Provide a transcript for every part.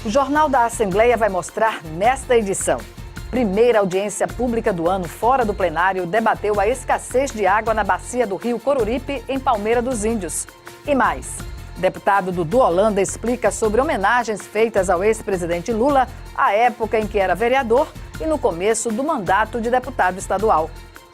O Jornal da Assembleia vai mostrar nesta edição. Primeira audiência pública do ano fora do plenário debateu a escassez de água na bacia do rio Coruripe, em Palmeira dos Índios. E mais, deputado Dudu Holanda explica sobre homenagens feitas ao ex-presidente Lula à época em que era vereador e no começo do mandato de deputado estadual.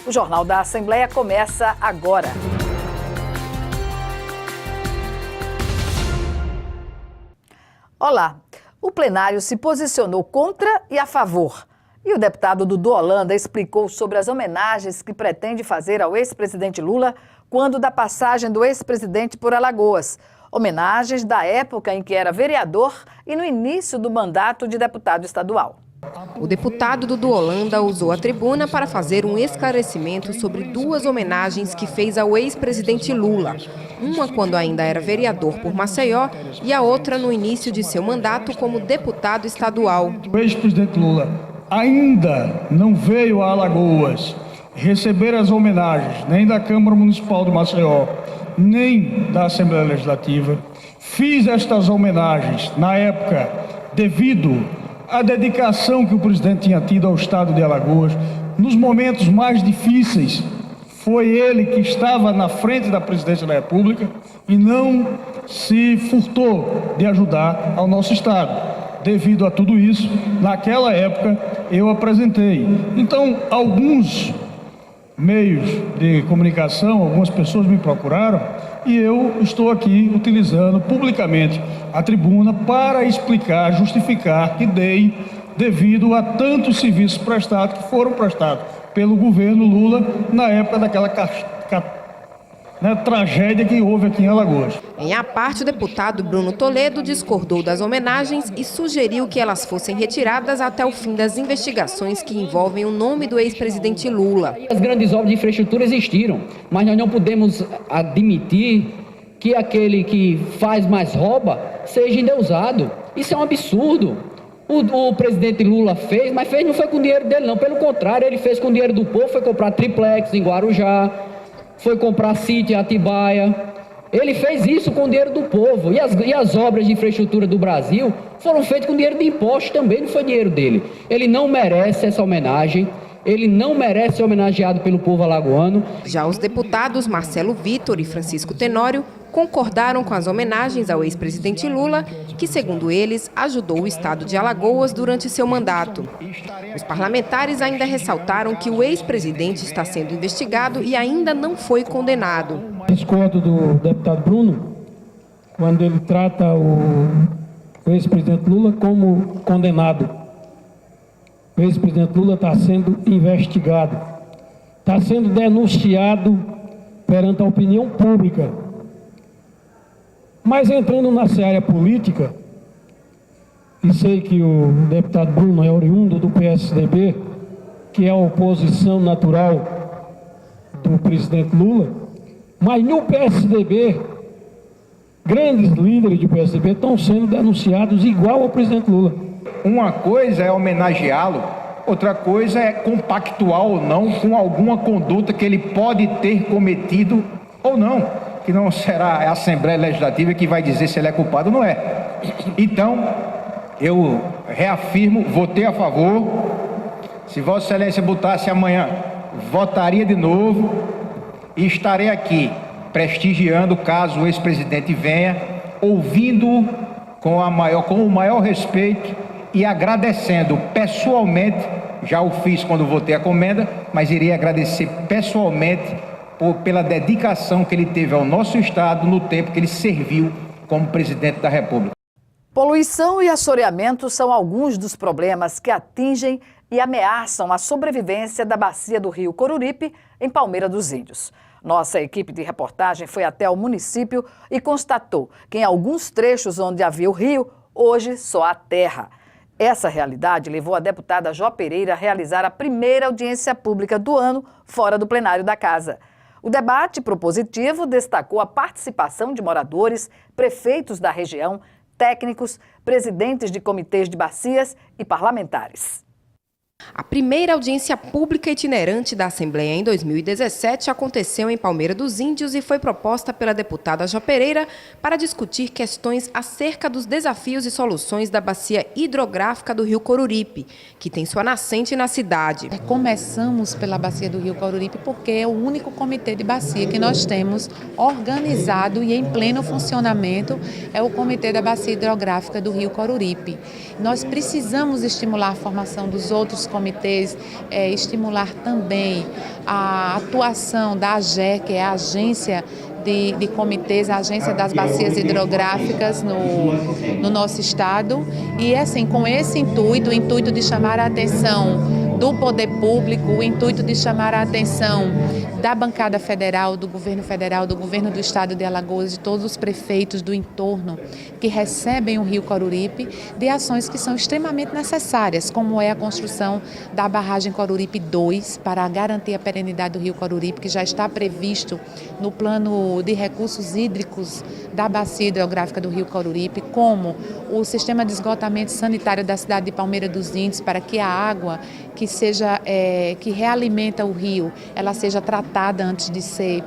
O Jornal da Assembleia começa agora. Olá, o plenário se posicionou contra e a favor. E o deputado Dudu Holanda explicou sobre as homenagens que pretende fazer ao ex-presidente Lula quando da passagem do ex-presidente por Alagoas. Homenagens da época em que era vereador e no início do mandato de deputado estadual. O deputado Dudu Holanda usou a tribuna para fazer um esclarecimento sobre duas homenagens que fez ao ex-presidente Lula. Uma quando ainda era vereador por Maceió e a outra no início de seu mandato como deputado estadual. O ex-presidente Lula ainda não veio a Alagoas receber as homenagens nem da Câmara Municipal de Maceió, nem da Assembleia Legislativa. Fiz estas homenagens na época devido à dedicação que o presidente tinha tido ao estado de Alagoas. Nos momentos mais difíceis, foi ele que estava na frente da presidência da República e não se furtou de ajudar ao nosso estado. Devido a tudo isso, naquela época, eu apresentei. Então, alguns meios de comunicação, algumas pessoas me procuraram e eu estou aqui utilizando publicamente a tribuna para explicar, justificar que dei devido a tantos serviços prestados que foram prestados pelo governo Lula na época daquela tragédia que houve aqui em Alagoas. Em à parte, o deputado Bruno Toledo discordou das homenagens e sugeriu que elas fossem retiradas até o fim das investigações que envolvem o nome do ex-presidente Lula. As grandes obras de infraestrutura existiram, mas nós não podemos admitir que aquele que faz mais rouba seja endeusado. Isso é um absurdo. O presidente Lula fez, mas não foi com o dinheiro dele não, pelo contrário, ele fez com o dinheiro do povo, foi comprar triplex em Guarujá, foi comprar sítio em Atibaia. Ele fez isso com o dinheiro do povo. E as obras de infraestrutura do Brasil foram feitas com dinheiro de impostos também, não foi dinheiro dele. Ele não merece essa homenagem. Ele não merece ser homenageado pelo povo alagoano. Já os deputados Marcelo Vitor e Francisco Tenório concordaram com as homenagens ao ex-presidente Lula, que, segundo eles, ajudou o estado de Alagoas durante seu mandato. Os parlamentares ainda ressaltaram que o ex-presidente está sendo investigado e ainda não foi condenado. Discordo do deputado Bruno quando ele trata o ex-presidente Lula como condenado. O ex-presidente Lula está sendo investigado, está sendo denunciado perante a opinião pública. Mas entrando na seara política, e sei que o deputado Bruno é oriundo do PSDB, que é a oposição natural do presidente Lula, mas no PSDB, grandes líderes do PSDB estão sendo denunciados igual ao presidente Lula. Uma coisa é homenageá-lo, outra coisa é compactuar ou não com alguma conduta que ele pode ter cometido ou não, que não será a Assembleia Legislativa que vai dizer se ele é culpado ou não é. Então, eu reafirmo, votei a favor. Se Vossa Excelência botasse amanhã, votaria de novo e estarei aqui prestigiando caso o ex-presidente venha, ouvindo-o com o maior respeito e agradecendo pessoalmente, já o fiz quando votei a comenda, mas irei agradecer pessoalmente pela dedicação que ele teve ao nosso estado no tempo que ele serviu como presidente da República. Poluição e assoreamento são alguns dos problemas que atingem e ameaçam a sobrevivência da bacia do rio Coruripe, em Palmeira dos Índios. Nossa equipe de reportagem foi até o município e constatou que em alguns trechos onde havia o rio, hoje só há terra. Essa realidade levou a deputada Jó Pereira a realizar a primeira audiência pública do ano fora do plenário da Casa. O debate propositivo destacou a participação de moradores, prefeitos da região, técnicos, presidentes de comitês de bacias e parlamentares. A primeira audiência pública itinerante da Assembleia em 2017 aconteceu em Palmeira dos Índios e foi proposta pela deputada Jó Pereira para discutir questões acerca dos desafios e soluções da bacia hidrográfica do Rio Coruripe, que tem sua nascente na cidade. Começamos pela bacia do Rio Coruripe porque é o único comitê de bacia que nós temos organizado e em pleno funcionamento, é o comitê da bacia hidrográfica do Rio Coruripe. Nós precisamos estimular a formação dos outros comitês, estimular também a atuação da AGE, que é a agência de comitês, a agência das bacias hidrográficas no nosso estado. E assim, com esse intuito, o intuito de chamar a atenção do poder público, o intuito de chamar a atenção da bancada federal, do governo do estado de Alagoas, de todos os prefeitos do entorno que recebem o Rio Coruripe, de ações que são extremamente necessárias, como é a construção da barragem Coruripe 2 para garantir a perenidade do Rio Coruripe, que já está previsto no plano de recursos hídricos da bacia hidrográfica do Rio Coruripe, como o sistema de esgotamento sanitário da cidade de Palmeira dos Índios, para que a água que realimenta o rio, ela seja tratada antes de ser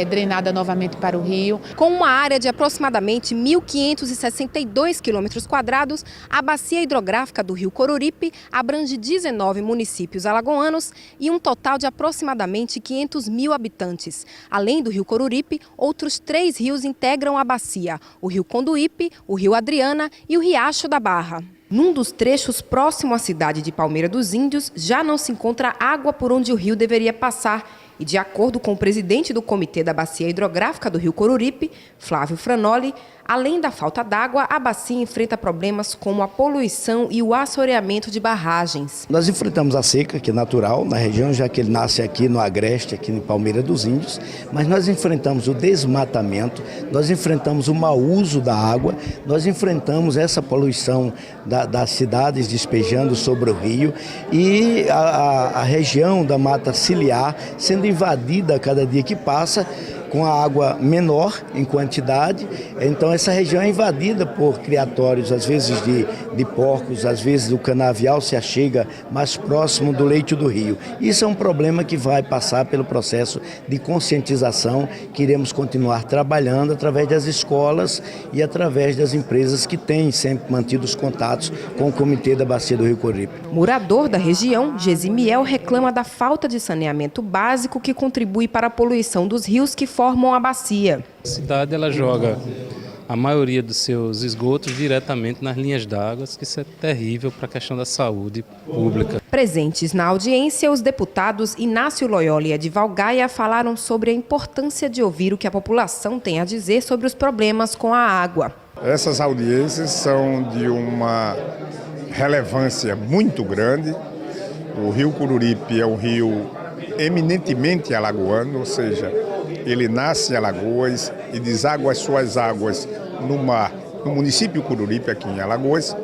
drenada novamente para o rio. Com uma área de aproximadamente 1.562 km², a bacia hidrográfica do Rio Coruripe abrange 19 municípios alagoanos e um total de aproximadamente 500 mil habitantes. Além do Rio Coruripe, outros 3 rios integram a bacia: o Rio Conduípe, o Rio Adriana e o Riacho da Barra. Num dos trechos próximo à cidade de Palmeira dos Índios, já não se encontra água por onde o rio deveria passar. E, de acordo com o presidente do Comitê da Bacia Hidrográfica do Rio Coruripe, Flávio Franoli, além da falta d'água, a bacia enfrenta problemas como a poluição e o assoreamento de barragens. Nós enfrentamos a seca, que é natural na região, já que ele nasce aqui no Agreste, aqui em Palmeira dos Índios, mas nós enfrentamos o desmatamento, nós enfrentamos o mau uso da água, nós enfrentamos essa poluição das cidades despejando sobre o rio e a região da mata ciliar sendo invadida a cada dia que passa, com a água menor em quantidade. Então essa região é invadida por criatórios, às vezes de porcos, às vezes o canavial se achega mais próximo do leito do rio. Isso é um problema que vai passar pelo processo de conscientização que iremos continuar trabalhando através das escolas e através das empresas que têm sempre mantido os contatos com o Comitê da Bacia do Rio Coruripe. Morador da região, Gesimiel reclama da falta de saneamento básico que contribui para a poluição dos rios que formam a bacia. A cidade ela joga a maioria dos seus esgotos diretamente nas linhas d'água, que isso é terrível para a questão da saúde pública. Presentes na audiência, os deputados Inácio Loyola e Edival Gaia falaram sobre a importância de ouvir o que a população tem a dizer sobre os problemas com a água. Essas audiências são de uma relevância muito grande. O Rio Coruripe é um rio eminentemente alagoano, ou seja, ele nasce em Alagoas e deságua as suas águas no mar, no município Coruripe, aqui em Alagoas,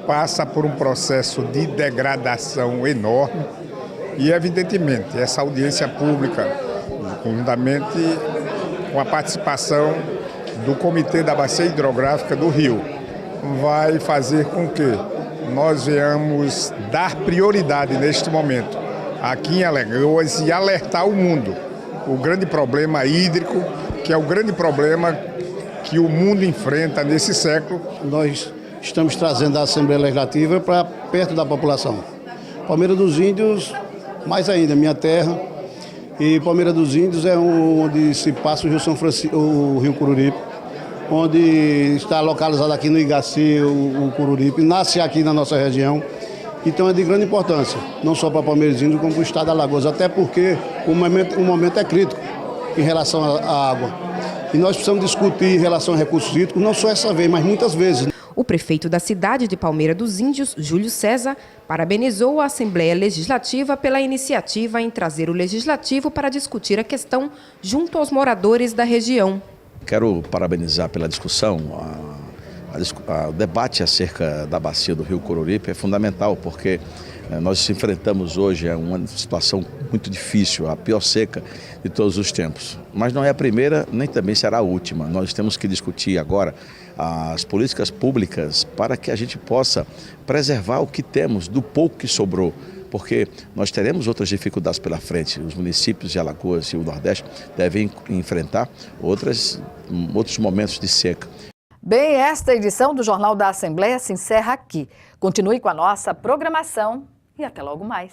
passa por um processo de degradação enorme e, evidentemente, essa audiência pública, juntamente com a participação do Comitê da Bacia Hidrográfica do Rio, vai fazer com que nós venhamos dar prioridade neste momento aqui em Alagoas e alertar o mundo o grande problema hídrico, que é o grande problema que o mundo enfrenta nesse século. Nós estamos trazendo a Assembleia Legislativa para perto da população. Palmeira dos Índios, mais ainda, minha terra, e Palmeira dos Índios é onde se passa o Rio São Francisco, o Rio Coruripe, onde está localizado aqui no Igaci o Coruripe, nasce aqui na nossa região. Então é de grande importância, não só para Palmeira dos Índios, como para o estado de Alagoas, até porque o momento é crítico em relação à água. E nós precisamos discutir em relação a recursos hídricos, não só essa vez, mas muitas vezes. O prefeito da cidade de Palmeira dos Índios, Júlio César, parabenizou a Assembleia Legislativa pela iniciativa em trazer o Legislativo para discutir a questão junto aos moradores da região. Quero parabenizar pela discussão. O debate acerca da bacia do Rio Coruripe é fundamental, porque nós enfrentamos hoje uma situação muito difícil, a pior seca de todos os tempos. Mas não é a primeira, nem também será a última. Nós temos que discutir agora as políticas públicas para que a gente possa preservar o que temos, do pouco que sobrou porque nós teremos outras dificuldades pela frente. Os municípios de Alagoas e o Nordeste devem enfrentar outros momentos de seca. Bem, esta edição do Jornal da Assembleia se encerra aqui. Continue com a nossa programação e até logo mais.